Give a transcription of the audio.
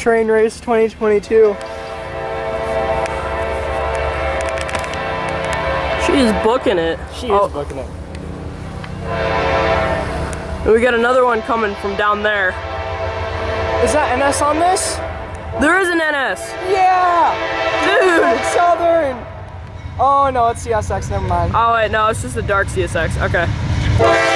Train Race 2022. She is booking it. She is booking it. We got another one coming from down there. Is that NS on this? There is an NS. Yeah! Dude! That's Southern! Oh no, it's CSX, never mind. Oh wait, no, it's just a dark CSX. Okay.